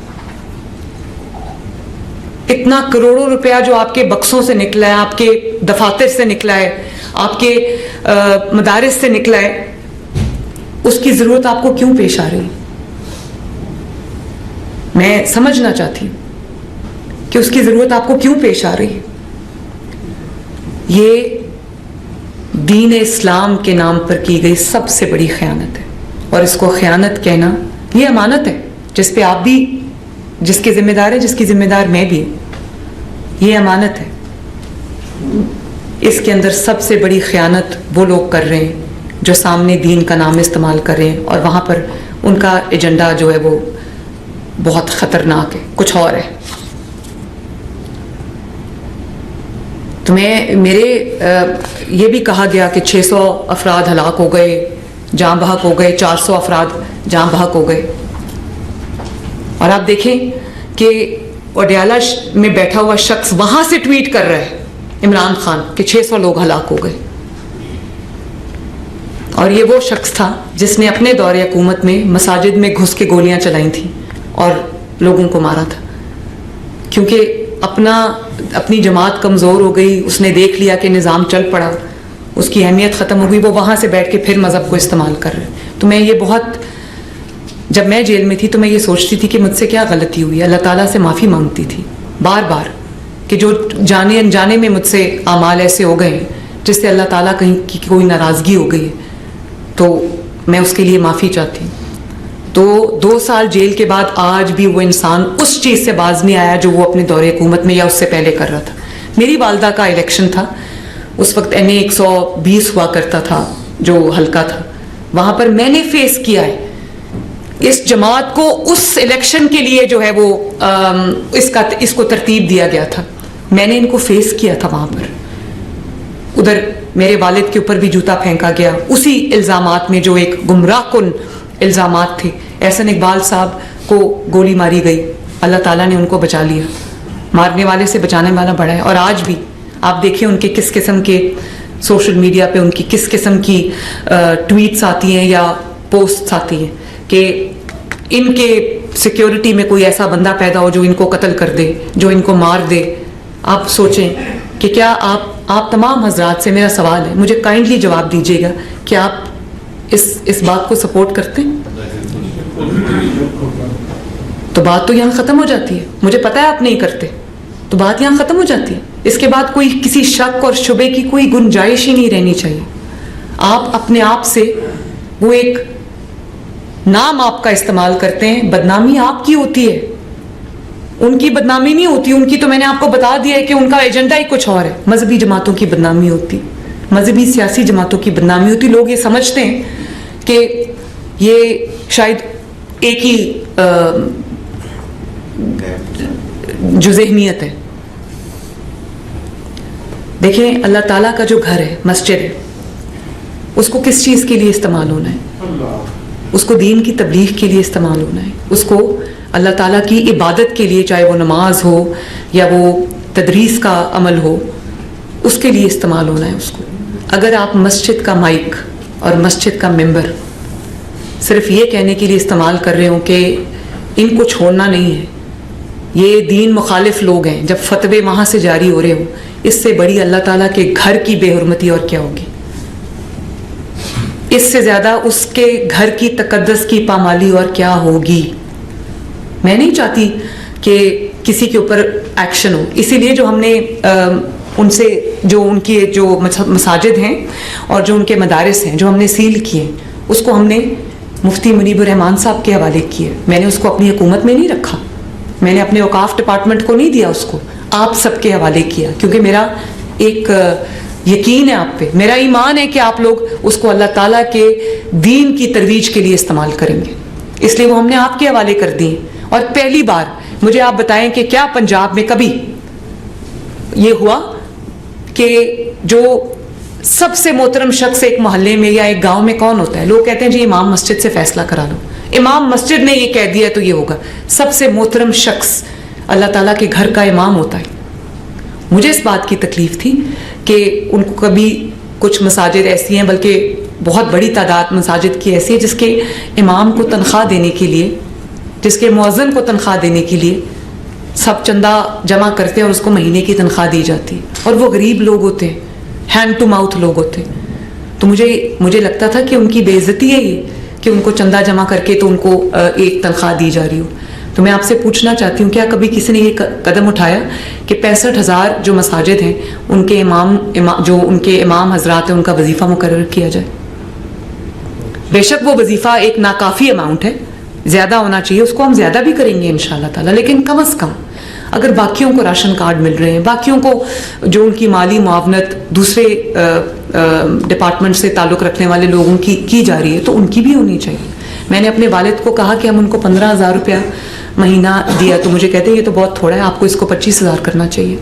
اتنا کروڑوں روپیہ جو آپ کے بکسوں سے نکلا ہے, آپ کے دفاتر سے نکلا ہے, آپ کے مدارس سے نکلا ہے, اس کی ضرورت آپ کو کیوں پیش آ رہی ہے؟ میں سمجھنا چاہتی ہوں کہ اس کی ضرورت آپ کو کیوں پیش آ رہی ہے. یہ دین اسلام کے نام پر کی گئی سب سے بڑی خیانت ہے, اور اس کو خیانت کہنا یہ امانت ہے جس پہ آپ بھی, جس کے ذمہ دار ہے, جس کی ذمہ دار میں بھی ہوں. یہ امانت ہے. اس کے اندر سب سے بڑی خیانت وہ لوگ کر رہے ہیں جو سامنے دین کا نام استعمال کر رہے ہیں, اور وہاں پر ان کا ایجنڈا جو ہے وہ بہت خطرناک ہے, کچھ اور ہے. تو میرے یہ بھی کہا گیا کہ 600 افراد ہلاک ہو گئے, جاں بحق ہو گئے, 400 افراد جاں بحق ہو گئے. اور آپ دیکھیں کہ وڈیالہ میں بیٹھا ہوا شخص وہاں سے ٹویٹ کر رہا ہے, عمران خان, کہ 600 لوگ ہلاک ہو گئے. اور یہ وہ شخص تھا جس نے اپنے دور حکومت میں مساجد میں گھس کے گولیاں چلائی تھیں اور لوگوں کو مارا تھا, کیونکہ اپنی جماعت کمزور ہو گئی, اس نے دیکھ لیا کہ نظام چل پڑا, اس کی اہمیت ختم ہو گئی, وہ وہاں سے بیٹھ کے پھر مذہب کو استعمال کر رہے. تو میں یہ بہت, جب میں جیل میں تھی تو میں یہ سوچتی تھی کہ مجھ سے کیا غلطی ہوئی. اللہ تعالیٰ سے معافی مانگتی تھی بار بار کہ جو جانے انجانے میں مجھ سے اعمال ایسے ہو گئے جس سے اللہ تعالیٰ کہیں کی کوئی ناراضگی ہو گئی ہے, تو میں اس کے لیے معافی چاہتی ہوں. تو 2 سال جیل کے بعد آج بھی وہ انسان اس چیز سے باز نہیں آیا جو وہ اپنے دور حکومت میں یا اس سے پہلے کر رہا تھا. میری والدہ کا الیکشن تھا, اس وقت MA 120 ہوا کرتا تھا جو حلقہ تھا, وہاں پر میں نے فیس کیا ہے اس جماعت کو. اس الیکشن کے لیے جو ہے وہ اس کو ترتیب دیا گیا تھا, میں نے ان کو فیس کیا تھا وہاں پر. ادھر میرے والد کے اوپر بھی جوتا پھینکا گیا اسی الزامات میں جو ایک گمراہ کن الزامات تھے. احسن اقبال صاحب کو گولی ماری گئی, اللہ تعالیٰ نے ان کو بچا لیا, مارنے والے سے بچانے والا بڑا ہے. اور آج بھی آپ دیکھیں ان کے کس قسم کے سوشل میڈیا پہ ان کی کس قسم کی ٹویٹس آتی ہیں یا پوسٹس آتی ہیں کہ ان کے سیکیورٹی میں کوئی ایسا بندہ پیدا ہو جو ان کو قتل کر دے, جو ان کو مار دے. آپ سوچیں کہ کیا آپ تمام حضرات سے میرا سوال ہے, مجھے کائنڈلی جواب دیجیے گا کہ آپ اس بات کو سپورٹ کرتے ہیں؟ تو بات تو یہاں ختم ہو جاتی ہے. مجھے پتا ہے آپ نہیں کرتے, تو بات یہاں ختم ہو جاتی ہے. اس کے بعد کوئی کسی شک اور شبے کی کوئی گنجائش ہی نہیں رہنی چاہیے. آپ اپنے آپ سے وہ ایک نام آپ کا استعمال کرتے ہیں, بدنامی آپ کی ہوتی ہے. ان کی بدنامی نہیں ہوتی, ان کی تو میں نے آپ کو بتا دیا ہے کہ ان کا ایجنڈا ہی کچھ اور ہے. مذہبی جماعتوں کی بدنامی ہوتی, مذہبی سیاسی جماعتوں کی بدنامی ہوتی. لوگ یہ سمجھتے ہیں کہ یہ شاید ایک ہی جو ذہنیت ہے. دیکھیں اللہ تعالیٰ کا جو گھر ہے, مسجد ہے, اس کو کس چیز کے لیے استعمال ہونا ہے؟ اس کو دین کی تبلیغ کے لیے استعمال ہونا ہے. اس کو اللہ تعالیٰ کی عبادت کے لیے, چاہے وہ نماز ہو یا وہ تدریس کا عمل ہو, اس کے لیے استعمال ہونا ہے اس کو. اگر آپ مسجد کا مائک اور مسجد کا ممبر صرف یہ کہنے کے لیے استعمال کر رہے ہوں کہ ان کو چھوڑنا نہیں ہے, یہ دین مخالف لوگ ہیں, جب فتوے وہاں سے جاری ہو رہے ہوں, اس سے بڑی اللہ تعالیٰ کے گھر کی بے حرمتی اور کیا ہوگی؟ اس سے زیادہ اس کے گھر کی تقدس کی پامالی اور کیا ہوگی؟ میں نہیں چاہتی کہ کسی کے اوپر ایکشن ہو. اسی لیے جو ہم نے ان سے جو ان کی جو مساجد ہیں اور جو ان کے مدارس ہیں جو ہم نے سیل کیے, اس کو ہم نے مفتی منیب الرحمان صاحب کے حوالے کیے. میں نے اس کو اپنی حکومت میں نہیں رکھا, میں نے اپنے اوقاف ڈپارٹمنٹ کو نہیں دیا, اس کو آپ سب کے حوالے کیا, کیونکہ میرا ایک یقین ہے آپ پہ, میرا ایمان ہے کہ آپ لوگ اس کو اللہ تعالیٰ کے دین کی ترویج کے لیے استعمال کریں گے, اس لیے وہ ہم نے آپ کے حوالے کر دیے. اور پہلی بار مجھے آپ بتائیں کہ کیا پنجاب میں کبھی یہ ہوا کہ جو سب سے محترم شخص ایک محلے میں یا ایک گاؤں میں کون ہوتا ہے؟ لوگ کہتے ہیں جی امام مسجد سے فیصلہ کرا لو, امام مسجد نے یہ کہہ دیا تو یہ ہوگا. سب سے محترم شخص اللہ تعالیٰ کے گھر کا امام ہوتا ہے. مجھے اس بات کی تکلیف تھی کہ ان کو کبھی کچھ مساجد ایسی ہیں, بلکہ بہت بڑی تعداد مساجد کی ایسی ہے جس کے امام کو تنخواہ دینے کے لیے, جس کے مؤذن کو تنخواہ دینے کے لیے سب چندہ جمع کرتے ہیں اور اس کو مہینے کی تنخواہ دی جاتی ہے, اور وہ غریب لوگ ہوتے ہیں, ہینڈ ٹو ماؤتھ لوگ ہوتے ہیں. تو مجھے لگتا تھا کہ ان کی بے عزتی ہے یہ کہ ان کو چندہ جمع کر کے تو ان کو ایک تنخواہ دی جا رہی ہو. تو میں آپ سے پوچھنا چاہتی ہوں, کیا کبھی کسی نے یہ قدم اٹھایا کہ 65,000 جو مساجد ہیں ان کے جو ان کے امام حضرات ہیں ان کا وظیفہ مقرر کیا جائے؟ بے شک وہ وظیفہ ایک ناکافی اماؤنٹ ہے, زیادہ ہونا چاہیے, اس کو ہم زیادہ بھی کریں گے انشاءاللہ تعالیٰ, لیکن کم از کم اگر باقیوں کو راشن کارڈ مل رہے ہیں, باقیوں کو جو ان کی مالی معاونت دوسرے ڈپارٹمنٹ سے تعلق رکھنے والے لوگوں کی جا رہی ہے, تو ان کی بھی ہونی چاہیے. میں نے اپنے والد کو کہا کہ ہم ان کو 15,000 روپیہ مہینہ دیا, تو مجھے کہتے ہیں یہ تو بہت تھوڑا ہے, آپ کو اس کو 25,000 کرنا چاہیے.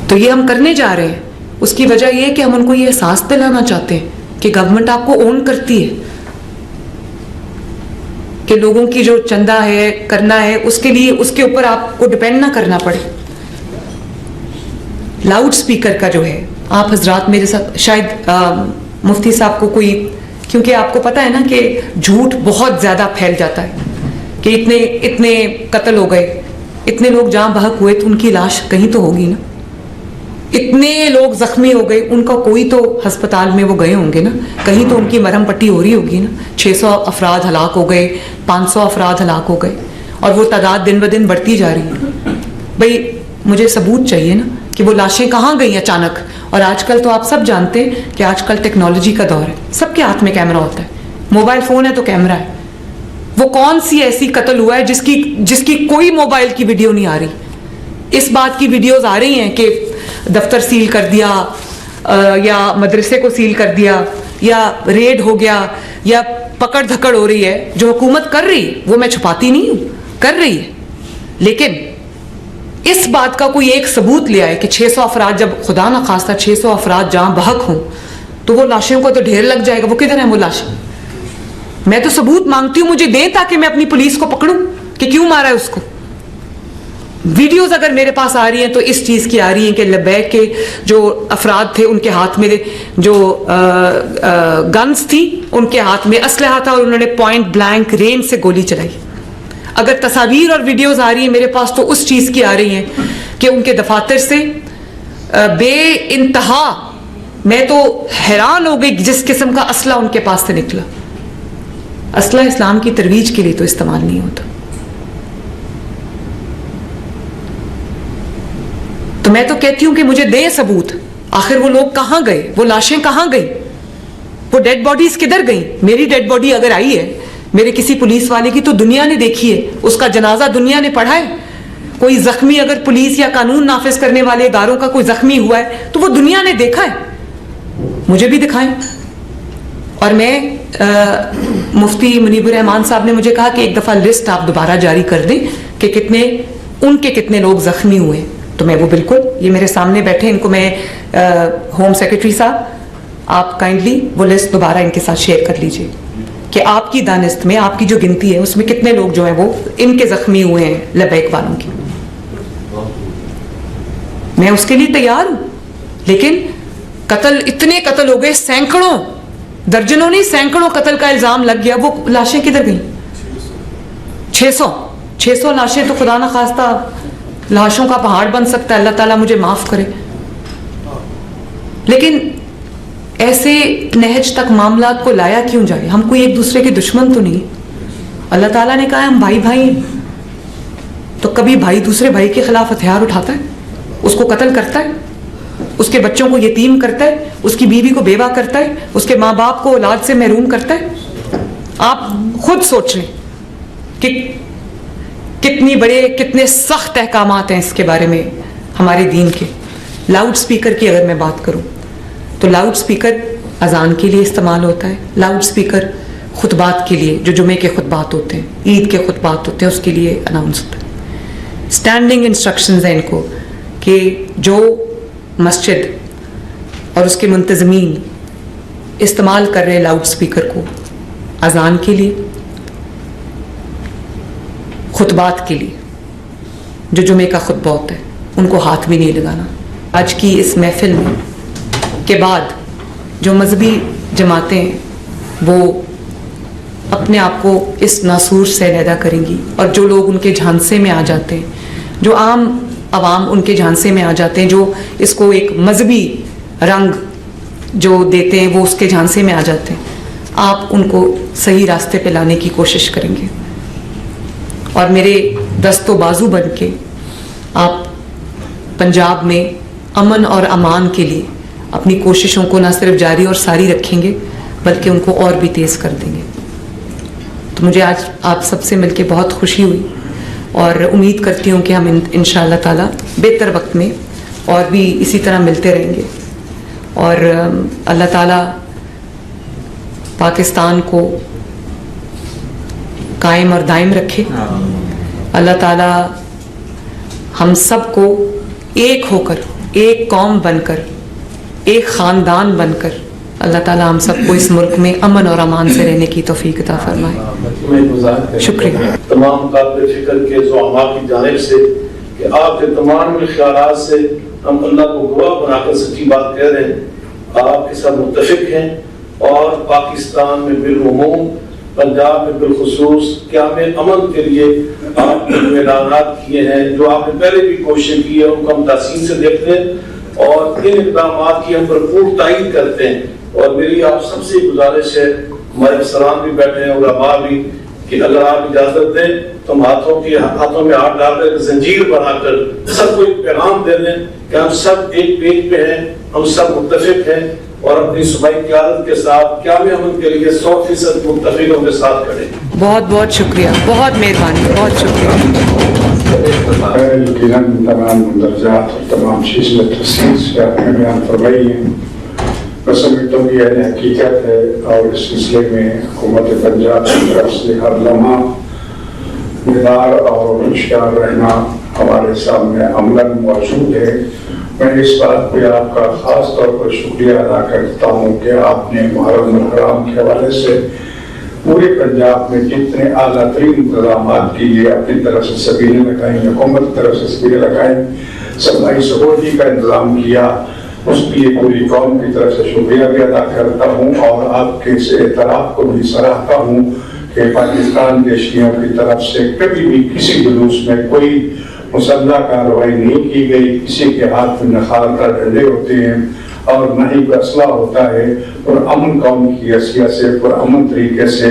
تو یہ ہم کرنے جا رہے ہیں. اس کی وجہ یہ ہے کہ ہم ان کو یہ احساس دلانا چاہتے ہیں کہ گورنمنٹ آپ کو اون کرتی ہے, کہ لوگوں کی جو چندہ ہے کرنا ہے اس کے لیے اس کے اوپر آپ کو ڈپینڈ نہ کرنا پڑے. لاؤڈ سپیکر کا جو ہے, آپ حضرات میرے ساتھ شاید مفتی صاحب کو کوئی, کیونکہ آپ کو پتا ہے نا کہ جھوٹ بہت زیادہ پھیل جاتا ہے کہ اتنے قتل ہو گئے, اتنے لوگ جہاں بحق ہوئے, تو ان کی لاش کہیں تو ہوگی نا, اتنے لوگ زخمی ہو گئے, ان کا کوئی تو ہسپتال میں وہ گئے ہوں گے نا, کہیں تو ان کی مرہم پٹی ہو رہی ہوگی نا. 600 افراد ہلاک ہو گئے, 500 افراد ہلاک ہو گئے, اور وہ تعداد دن بدن بڑھتی جا رہی ہے. بھئی مجھے ثبوت چاہیے نا کہ وہ لاشیں کہاں گئیں اچانک. اور آج کل تو آپ سب جانتے ہیں کہ آج کل ٹیکنالوجی کا دور ہے, سب کے ہاتھ میں کیمرہ ہوتا ہے, موبائل فون ہے تو کیمرہ ہے. وہ کون سی ایسی قتل ہوا ہے جس کی کوئی موبائل کی ویڈیو نہیں آ رہی؟ اس بات کی ویڈیوز آ رہی ہیں کہ دفتر سیل کر دیا, یا مدرسے کو سیل کر دیا, یا ریڈ ہو گیا, یا پکڑ دھکڑ ہو رہی ہے. جو حکومت کر رہی ہے وہ میں چھپاتی نہیں ہوں, کر رہی ہے, لیکن اس بات کا کوئی ایک ثبوت لے آئے کہ 600 افراد, جب خدا نہ خواستہ 600 افراد جہاں بحق ہوں تو وہ لاشوں کو تو ڈھیر لگ جائے گا. وہ کدھر ہیں وہ لاشیں؟ میں تو ثبوت مانگتی ہوں, مجھے دیں تاکہ میں اپنی پولیس کو پکڑوں کہ کیوں مارا ہے اس کو. ویڈیوز اگر میرے پاس آ رہی ہیں تو اس چیز کی آ رہی ہیں کہ لبیک کے جو افراد تھے ان کے ہاتھ میں جو گنز تھی, ان کے ہاتھ میں اسلحہ تھا, اور انہوں نے پوائنٹ بلینک رینج سے گولی چلائی. اگر تصاویر اور ویڈیوز آ رہی ہیں میرے پاس تو اس چیز کی آ رہی ہیں کہ ان کے دفاتر سے بے انتہا, میں تو حیران ہو گئی جس قسم کا اسلحہ ان کے پاس سے نکلا. اسلحہ اسلام کی ترویج کے لیے تو استعمال نہیں ہوتا. تو میں تو کہتی ہوں کہ مجھے دیں ثبوت, آخر وہ لوگ کہاں گئے, وہ لاشیں کہاں گئیں, وہ ڈیڈ باڈیز کدھر گئیں. میری ڈیڈ باڈی اگر آئی ہے میرے کسی پولیس والے کی تو دنیا نے دیکھی ہے, اس کا جنازہ دنیا نے پڑھا ہے. کوئی زخمی اگر پولیس یا قانون نافذ کرنے والے اداروں کا کوئی زخمی ہوا ہے تو وہ دنیا نے دیکھا ہے, مجھے بھی دکھائیں. اور میں مفتی منیب الرحمان صاحب نے مجھے کہا کہ ایک دفعہ لسٹ آپ دوبارہ جاری کر دیں کہ کتنے لوگ زخمی ہوئے. تو میں وہ بالکل, یہ میرے سامنے بیٹھے, ان کو میں ہوم سیکرٹری صاحب آپ کائنڈلی وہ لسٹ دوبارہ ان کے ساتھ شیئر کر لیجئے کہ آپ کی دانست میں آپ کی جو گنتی ہے اس میں کتنے لوگ جو ہیں وہ ان کے زخمی ہوئے ہیں لبیک والوں کی. میں اس کے لیے تیار ہوں, لیکن اتنے قتل ہو گئے, سینکڑوں, درجنوں نہیں سینکڑوں قتل کا الزام لگ گیا, وہ لاشیں کدھر گئیں؟ 600 لاشیں تو خدا نخواستہ لاشوں کا پہاڑ بن سکتا ہے, اللہ تعالیٰ مجھے معاف کرے. لیکن ایسے نہج تک معاملات کو لایا کیوں جائے؟ ہم کوئی ایک دوسرے کے دشمن تو نہیں. اللہ تعالیٰ نے کہا ہے ہم بھائی ہیں, تو کبھی بھائی دوسرے بھائی کے خلاف ہتھیار اٹھاتا ہے, اس کو قتل کرتا ہے, اس کے بچوں کو یتیم کرتا ہے, اس کی بیوی کو بیوہ کرتا ہے, اس کے ماں باپ کو اولاد سے محروم کرتا ہے. آپ خود سوچ لیں کہ کتنے سخت احکامات ہیں اس کے بارے میں ہمارے دین کے. لاؤڈ سپیکر کی اگر میں بات کروں تو لاؤڈ سپیکر اذان کے لیے استعمال ہوتا ہے, لاؤڈ سپیکر خطبات کے لیے, جو جمعے کے خطبات ہوتے ہیں, عید کے خطبات ہوتے ہیں, اس کے لیے اناؤنس ہوتا ہے. اسٹینڈنگ انسٹرکشنز ہیں ان کو کہ جو مسجد اور اس کے منتظمین استعمال کر رہے لاؤڈ سپیکر کو اذان کے لیے, خطبات کے لیے, جو جمعے کا خطبہ ہوتا ہے, ان کو ہاتھ بھی نہیں لگانا. آج کی اس محفل میں کے بعد جو مذہبی جماعتیں ہیں وہ اپنے آپ کو اس ناسور سے علیحدہ کریں گی, اور جو لوگ ان کے جھانسے میں آ جاتے ہیں, جو عام عوام ان کے جھانسے میں آ جاتے ہیں, جو اس کو ایک مذہبی رنگ جو دیتے ہیں وہ اس کے جھانسے میں آ جاتے ہیں, آپ ان کو صحیح راستے پہ لانے کی کوشش کریں گے. اور میرے دست و بازو بن کے آپ پنجاب میں امن اور امان کے لیے اپنی کوششوں کو نہ صرف جاری اور ساری رکھیں گے بلکہ ان کو اور بھی تیز کر دیں گے. تو مجھے آج آپ سب سے مل کے بہت خوشی ہوئی, اور امید کرتی ہوں کہ ہم انشاءاللہ تعالی بہتر وقت میں اور بھی اسی طرح ملتے رہیں گے. اور اللہ تعالی پاکستان کو قائم اور دائم رکھے. اللہ تعالی ہم سب کو ایک ہو کر, ایک قوم بن کر, ایک خاندان بن کر, اللہ تعالی ہم سب کو اس ملک میں امن اور امان سے رہنے کی توفیق عطا فرمائے. شکریہ تمام قابل فکر کے زعماء کی جانب سے کہ آپ کے تمام خیالات سے ہم اللہ کو گواہ بنا کر سچی بات کہہ رہے ہیں. آپ کے ساتھ متفق ہیں, اور پاکستان میں بالعموم, پنجاب میں بالخصوص قیام امن کے لیے آپ نے جو اعلانات کیے ہیں, جو آپ نے پہلے بھی کوشش کی ہے, ان کو ہم تحسین سے دیکھتے ہیں اور ان اقدامات کی ہم بھرپور تائید کرتے ہیں. اور میری آپ سب سے گزارش ہے, ہمارے افسران بھی بیٹھے ہیں, علماء بھی, کہ اگر آپ اجازت دیں تو ہم ہاتھوں میں ہاتھ ڈال کر زنجیر بنا کر سب کو ایک پیغام دے دیں کہ ہم سب ایک پیج پہ ہیں, ہم سب متفق ہیں, اور اپنی صوبائی قیادت کے ساتھ قیام امن کے لیے 100% متفقوں کے ساتھ کھڑے. بہت بہت شکریہ, بہت مہربانی, بہت شکریہ. یقیناً تمام مندرجات اور تمام چیزیں تفصیل سے آپ نے بیان فرمائی ہیں. میں سمجھتا ہوں کہ یہ حقیقت ہے, اور اس سلسلے میں حکومت پنجاب کی طرف سے ہر لمحہ بیدار اور ہوشیار رہنا ہمارے سامنے عملاً موجود ہے. میں اس بات پہ آپ کا خاص طور پر شکریہ ادا کرتا ہوں کہ آپ نے محرم الحرام کے حوالے سے پورے پنجاب میں جتنے اعلیٰ ترین انتظامات کیے اپنی طرف سے سبیلیں لگائیں, حکومت کی طرف سے سبیلیں لگائیں, صفائی سکیورٹی کا انتظام کیا. اس کے لیے پوری قوم کی طرف سے شکریہ بھی ادا کرتا ہوں, اور آپ کے اس اعتراف کو بھی سراہتا ہوں کہ پاکستان کے شیعوں کی طرف سے کبھی بھی کسی جلوس میں کوئی مسلح کارروائی نہیں کی گئی, کسی کے ہاتھ میں نہ خالدہ ڈنڈے ہوتے ہیں اور نہ ہی کوئی اسلحہ ہوتا ہے. اور امن قوم کی حیثیت سے پرامن طریقے سے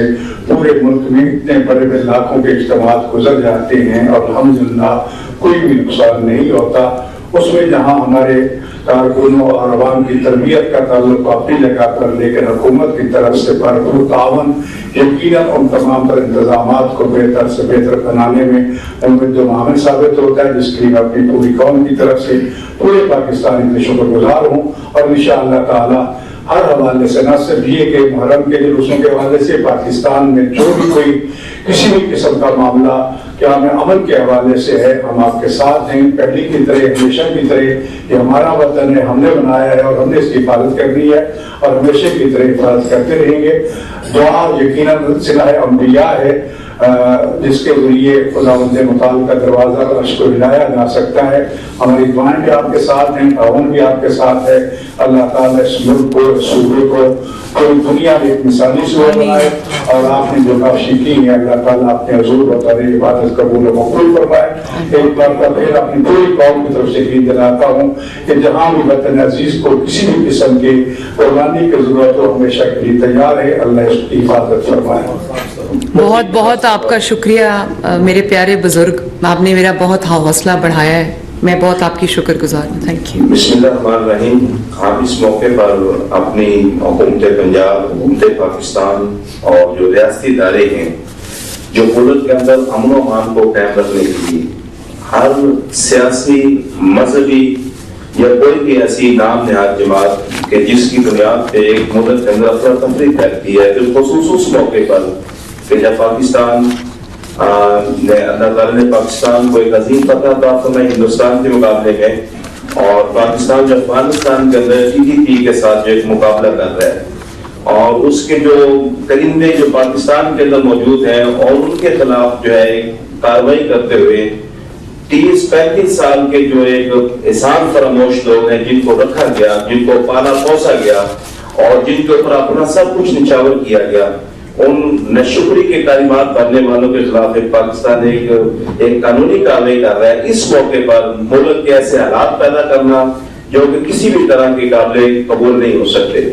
پورے ملک میں اتنے بڑے بڑے لاکھوں کے اجتماعات گزر جاتے ہیں اور الحمدللہ کوئی بھی نقصان نہیں ہوتا. اس میں جہاں ہمارے کارکنوں اور عوام کی تربیت کا تعلق اپنی جگہ پر، لیکن حکومت کی طرف سے بھرپور تعاون یقیناً ان تمام تر انتظامات کو بہتر سے بہتر بنانے میں امید معاون ثابت ہوتا ہے، جس کے لیے میں اپنی پوری قوم کی طرف سے پورے پاکستانی کے شکر گزار ہوں، اور انشاءاللہ تعالی ہر حوالے سے، نہ صرف یہ کہ محرم کے جلوسوں کے حوالے سے، پاکستان میں جو بھی کوئی کسی بھی قسم کا معاملہ کیا ہمیں امن کے حوالے سے ہے، ہم آپ کے ساتھ ہیں، پہلی کی طرح، ہمیشہ کی طرح۔ یہ ہمارا وطن ہے، ہم نے بنایا ہے اور ہم نے اس کی حفاظت کرنی ہے اور ہمیشہ کی طرح حفاظت کرتے رہیں گے۔ دعا یقیناً صلہ انبیاء ہے، جس کے ذریعے خداوند متعال کا دروازہ عرش کو ہلایا جا سکتا ہے۔ ہماری دعائیں بھی آپ کے ساتھ ہیں، تعاون بھی آپ کے ساتھ ہے۔ اللہ تعالیٰ اس ملک کو، اس صوبے کو پوری دنیا میں ایک مثالی صورت بنائے، اور آپ نے جو کاشی کی ہے اللہ تعالیٰ اپنے حضور و تعالی عبادت قبول و مقبول فرمائے۔ ایک بار پھر اپنی پوری قوم کی طرف سے عید دلاتا ہوں کہ جہاں بھی وطن عزیز کو کسی بھی قسم کی قربانی کی ضرورت ہو، ہمیشہ کے لیے تیار ہے۔ اللہ اس کی حفاظت فرمائے۔ بہت بہت آپ کا شکریہ میرے پیارے بزرگ، آپ نے میرا بہت حوصلہ بڑھایا ہے، میں بہت آپ کی شکر گزار ہوں۔ Thank you. بسم اللہ الرحمن الرحیم۔ آپ اس موقع پر اپنی حکومت پنجاب، حکومت پاکستان اور جو ریاستی ادارے ہیں جو ملک کے اندر امن و امان کو قائم رکھنے کے لیے ہر سیاسی، مذہبی یا کوئی بھی ایسی نام نہاد جماعت کہ جس کی بنیاد پہ ایک ملک کے اندر افراتفری پھیلتی ہے، بالخصوص اس موقع پر کہ جب پاکستان اللہ تعالیٰ نے پاکستان کو ایک عظیم فتح عطا فرمائی ہندوستان کے مقابلے میں، اور پاکستان جو افغانستان کے اندر TTP کے ساتھ جو ایک مقابلہ کر رہا ہے، اور اس کے جو کرندے جو پاکستان کے اندر موجود ہیں اور ان کے خلاف جو ہے کارروائی کرتے ہوئے 30-35 سال کے جو ایک احسان فراموش لوگ ہیں جن کو رکھا گیا، جن کو پالا پوسا گیا اور جن کے اوپر اپنا سب کچھ نچھاور کیا گیا، ان ناشکری کے کلمات پڑھنے والوں کے خلاف پاکستان ایک قانونی کارروائی کر رہا ہے۔ اس موقع پر ملک کے ایسے حالات پیدا کرنا جو کہ کسی بھی طرح کے قابل قبول نہیں ہو سکتے،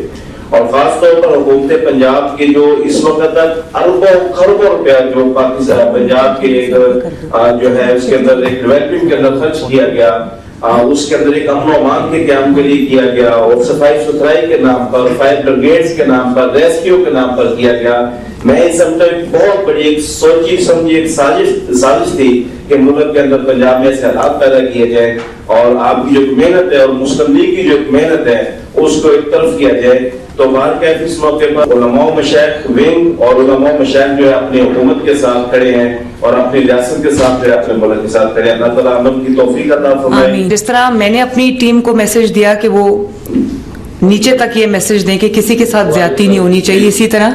اور خاص طور پر حکومت پنجاب کے جو اس وقت تک اربوں خربوں روپیہ جو پاکستان پنجاب کے جو ہے اس کے اندر ایک ڈیولپمنٹ کے اندر خرچ کیا گیا، اس کے اندر ایک امن و امان کے قیام کے لیے کیا گیا، اور صفائی ستھرائی کے نام پر، فائر بریگیڈز کے نام پر، ریسکیو کے نام پر کیا گیا۔ میں اس سمجھتا ہوں بہت بڑی ایک سوچی سمجھی ایک سازش تھی کہ ملک کے اندر پنجاب میں ایسے حالات پیدا کیے جائیں، اور آپ کی جو محنت ہے اور مسلم لیگ کی جو محنت ہے اس کو ایک طرف کیا جائے۔ تو بہرکیف اس موقع پر علماء و مشائخ ونگ اور علماء و مشائخ جو ہے اپنی حکومت کے ساتھ کھڑے ہیں اور اپنی ریاست کے ساتھ جو ہے اپنے ملک کے ساتھ کھڑے ہیں۔ اللہ تعالیٰ ہم کی توفیق عطا فرمائے۔ آمین۔ جس طرح میں نے اپنی ٹیم کو میسج دیا کہ وہ نیچے تک یہ میسج دیں کہ کسی کے ساتھ زیادتی نہیں ہونی چاہیے، اسی طرح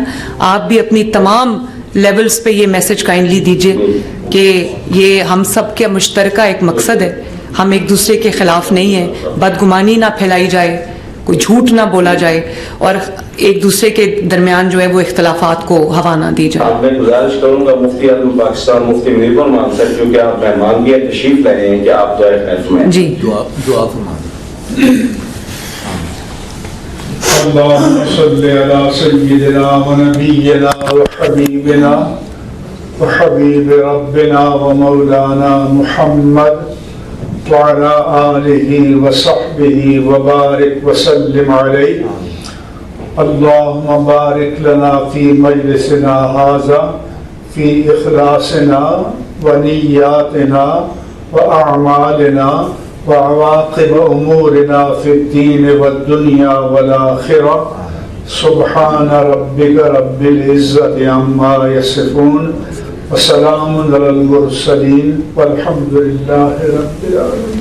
آپ بھی اپنی تمام لیولز پہ یہ میسج کائنڈلی دیجئے کہ یہ ہم سب کا مشترکہ ایک مقصد ہے، ہم ایک دوسرے کے خلاف نہیں ہیں، بدگمانی نہ پھیلائی جائے، کوئی جھوٹ نہ بولا جائے، اور ایک دوسرے کے درمیان جو ہے وہ اختلافات کو ہوا نہ دی جائے۔ میں گزارش کروں گا مفتی اعظم پاکستان مفتی منیب الرحمان صاحب، کیونکہ آپ مہمان کی تشریف لے رہے ہیں، کہ آپ دعائے خیر فرمائیں۔ جی دعا فرمائیں۔ اللهم صل على سيدنا ونبينا وحبيبنا وحبيب ربنا ومولانا محمد وعلى آله وصحبه وبارك وسلم عليه۔ اللهم بارك لنا في مجلسنا هذا في إخلاصنا ونياتنا وأعمالنا وعواقب أمورنا في الدين والدنيا والآخرة۔ سبحان ربك رب العزة عما يصفون وسلام على المرسلين والحمد لله رب العالمين۔